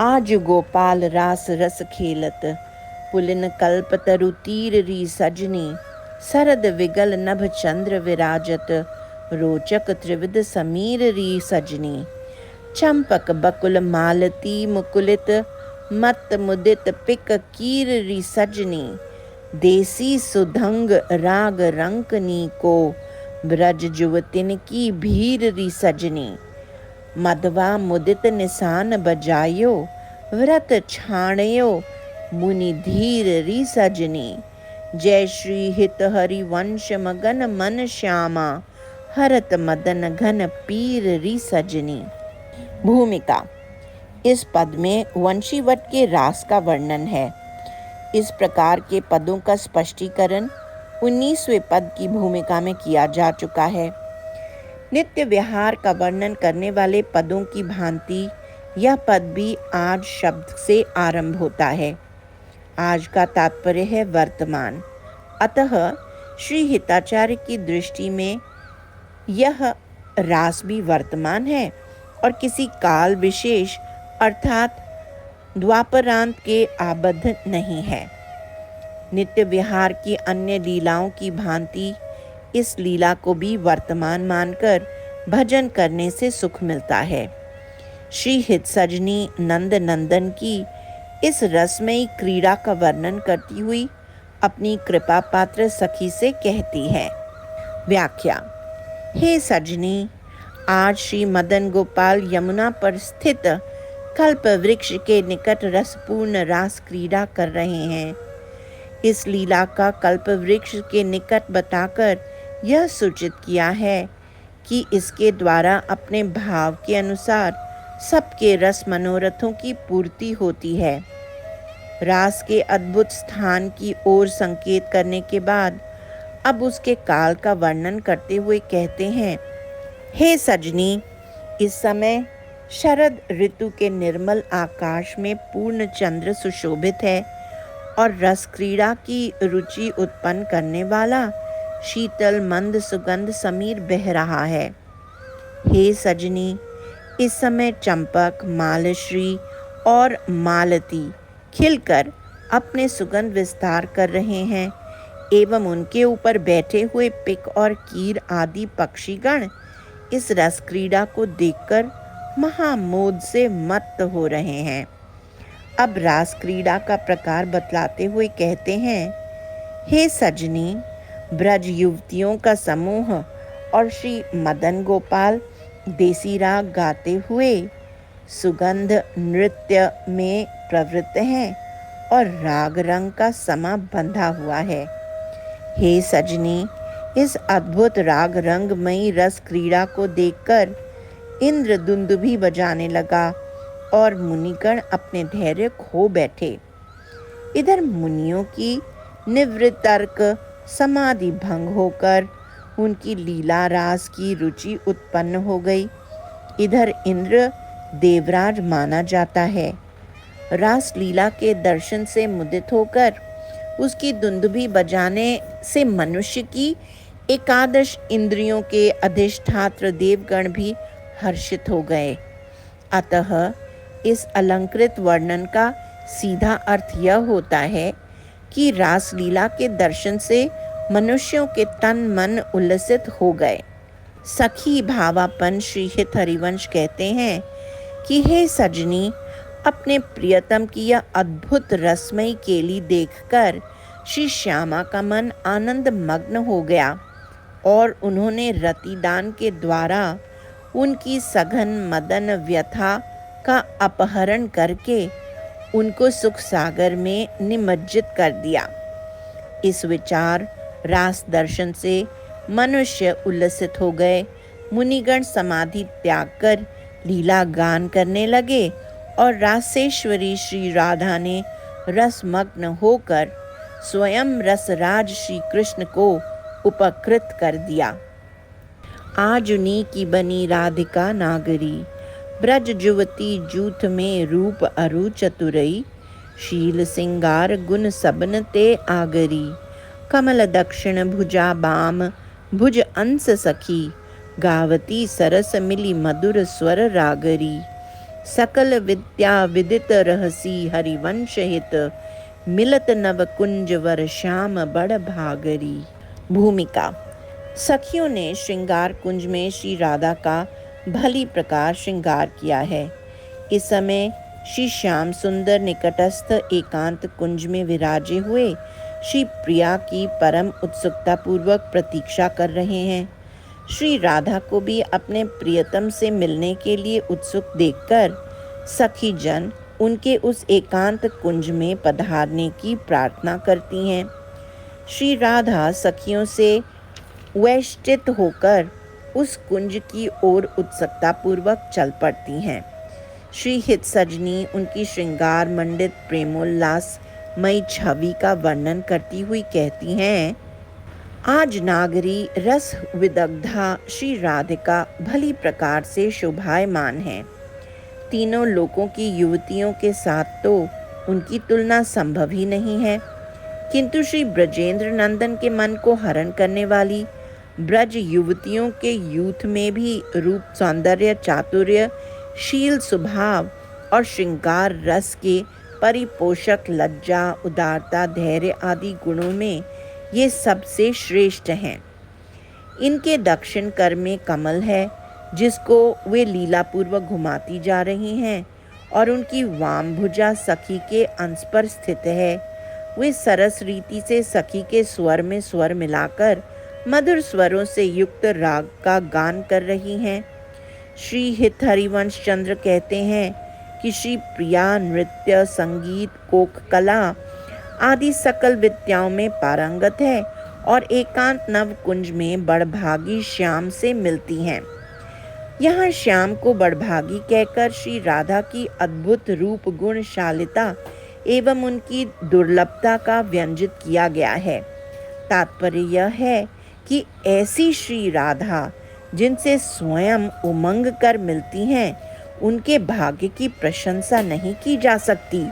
आज गोपाल रास रस खेलत, पुलिन कल्प तरु तीर री सजनी। सरद विगल नभ चंद्र विराजत, रोचक त्रिविध समीर री सजनी। चंपक बकुल मालती मुकुलित, मत मुदित पिक कीर री सजनी। देसी सुधंग राग रंकनी को, ब्रज जुवतिन की भीर री सजनी। मधवा मुदित निशान बजायो, व्रत छाणयो मुनि धीर री सजनी। जय श्री हित हरि वंश मगन मन श्यामा, हरत मदन घन पीर री सजनी। भूमिका। इस पद में वंशीवट के रास का वर्णन है। इस प्रकार के पदों का स्पष्टीकरण 19वें पद की भूमिका में किया जा चुका है। नित्य विहार का वर्णन करने वाले पदों की भांति यह पद भी आज शब्द से आरंभ होता है। आज का तात्पर्य है वर्तमान। अतः श्री हिताचार्य की दृष्टि में यह रास भी वर्तमान है और किसी काल विशेष अर्थात द्वापरांत के आबद्ध नहीं है। नित्य विहार की अन्य लीलाओं की भांति इस लीला को भी वर्तमान मानकर भजन करने से सुख मिलता है। श्री हित सजनी नंद नंदन की इस रसमयी क्रीड़ा का वर्णन करती हुई अपनी कृपा पात्र सखी से कहती है। व्याख्या। हे सजनी, आज श्री मदन गोपाल यमुना पर स्थित कल्प वृक्ष के निकट रसपूर्ण रास क्रीड़ा कर रहे हैं। इस लीला का कल्प वृक्ष के निकट बताकर यह सूचित किया है कि इसके द्वारा अपने भाव के अनुसार सबके रस मनोरथों की पूर्ति होती है। रास के अद्भुत स्थान की ओर संकेत करने के बाद अब उसके काल का वर्णन करते हुए कहते हैं, हे सजनी, इस समय शरद ऋतु के निर्मल आकाश में पूर्ण चंद्र सुशोभित है और रस क्रीड़ा की रुचि उत्पन्न करने वाला शीतल मंद सुगंध समीर बह रहा है। हे सजनी, इस समय चंपक, मालश्री और मालती खिलकर अपने सुगंध विस्तार कर रहे हैं एवं उनके ऊपर बैठे हुए पिक और कीर आदि पक्षीगण इस रस क्रीड़ा को देखकर महामोद से मत्त हो रहे हैं। अब रास क्रीड़ा का प्रकार बतलाते हुए कहते हैं, हे सजनी, ब्रज युवतियों का समूह और श्री मदन गोपाल देसी राग गाते हुए सुगंध नृत्य में प्रवृत्त हैं और राग रंग का समा बंधा हुआ है। हे सजनी, इस अद्भुत राग रंगमयी रस क्रीड़ा को देखकर इंद्र दुंदुभी बजाने लगा और मुनिगण अपने धैर्य खो बैठे। इधर मुनियों की निवृत्तर्क समाधि भंग होकर उनकी लीला रास की रुचि उत्पन्न हो गई। इधर इंद्र देवराज माना जाता है। रास लीला के दर्शन से मुदित होकर उसकी दुंदुभी बजाने से मनुष्य की एकादश इंद्रियों के अधिष्ठात्र देवगण भी हर्षित हो गए। अतः इस अलंकृत वर्णन का सीधा अर्थ यह होता है कि रास लीला के दर्शन से मनुष्यों के तन मन उल्लसित हो गए। सखी भावापन श्री हित हरिवंश कहते हैं कि हे सजनी, अपने प्रियतम की यह अद्भुत रसमयी केली देखकर श्री श्यामा का मन आनंद मग्न हो गया और उन्होंने रतिदान के द्वारा उनकी सघन मदन व्यथा का अपहरण करके उनको सुख सागर में निमज्जित कर दिया। इस विचार रास दर्शन से मनुष्य उल्लसित हो गए। मुनिगण समाधि त्याग कर लीला गान करने लगे और रासेश्वरी श्री राधा ने रसमग्न होकर स्वयं रसराज श्री कृष्ण को उपकृत कर दिया। आजुनी की बनी राधिका नागरी, ब्रज जुवती जूथ में रूप अरु चतुरई। शील सिंगार गुण सबन ते आगरी, कमल दक्षिण भुजा बाम भुज अंस सखी। गावती सरस मिली मधुर स्वर रागरी, सकल विद्या विदित रहसी हरिवंश हित, मिलत नव कुंज वर श्याम बड़ भागरी। भूमिका। सखियों ने श्रृंगार कुंज में श्री राधा का भली प्रकार श्रृंगार किया है। इस समय श्री श्याम सुंदर निकटस्थ एकांत कुंज में विराजे हुए श्री प्रिया की परम उत्सुकता पूर्वक प्रतीक्षा कर रहे हैं। श्री राधा को भी अपने प्रियतम से मिलने के लिए उत्सुक देखकर सखी जन उनके उस एकांत कुंज में पधारने की प्रार्थना करती हैं। श्री राधा सखियों से वेष्टित होकर उस कुंज की ओर उत्सुकता पूर्वक चल पड़ती हैं। श्री हित सजनी उनकी श्रृंगार मंडित प्रेमोल्लास मई छवि का वर्णन करती हुई कहती हैं, आज नागरी रस विदग्धा श्री राधिका भली प्रकार से शोभायमान है। तीनों लोकों की युवतियों के साथ तो उनकी तुलना संभव ही नहीं है, किंतु श्री ब्रजेंद्र नंदन के मन को हरण करने वाली ब्रज युवतियों के यूथ में भी रूप, सौंदर्य, चातुर्य, शील, स्वभाव और श्रृंगार रस के परिपोषक लज्जा, उदारता, धैर्य आदि गुणों में ये सबसे श्रेष्ठ हैं। इनके दक्षिण कर में कमल है जिसको वे लीलापूर्वक घुमाती जा रही हैं, और उनकी वाम भुजा सखी के अंश पर स्थित है। वे सरस रीति से सखी के स्वर में स्वर मिलाकर मधुर स्वरों से युक्त राग का गान कर रही हैं। श्री हित हरिवंश चंद्र कहते हैं कि श्री प्रिया नृत्य, संगीत, कोक कला आदि सकल विद्याओं में पारंगत है और एकांत नव कुंज में बड़भागी श्याम से मिलती हैं। यहाँ श्याम को बड़भागी कहकर श्री राधा की अद्भुत रूप, गुणशालिता एवं उनकी दुर्लभता का व्यंजित किया गया है। तात्पर्य यह है कि ऐसी श्री राधा जिनसे स्वयं उमंग कर मिलती हैं, उनके भाग्य की प्रशंसा नहीं की जा सकती।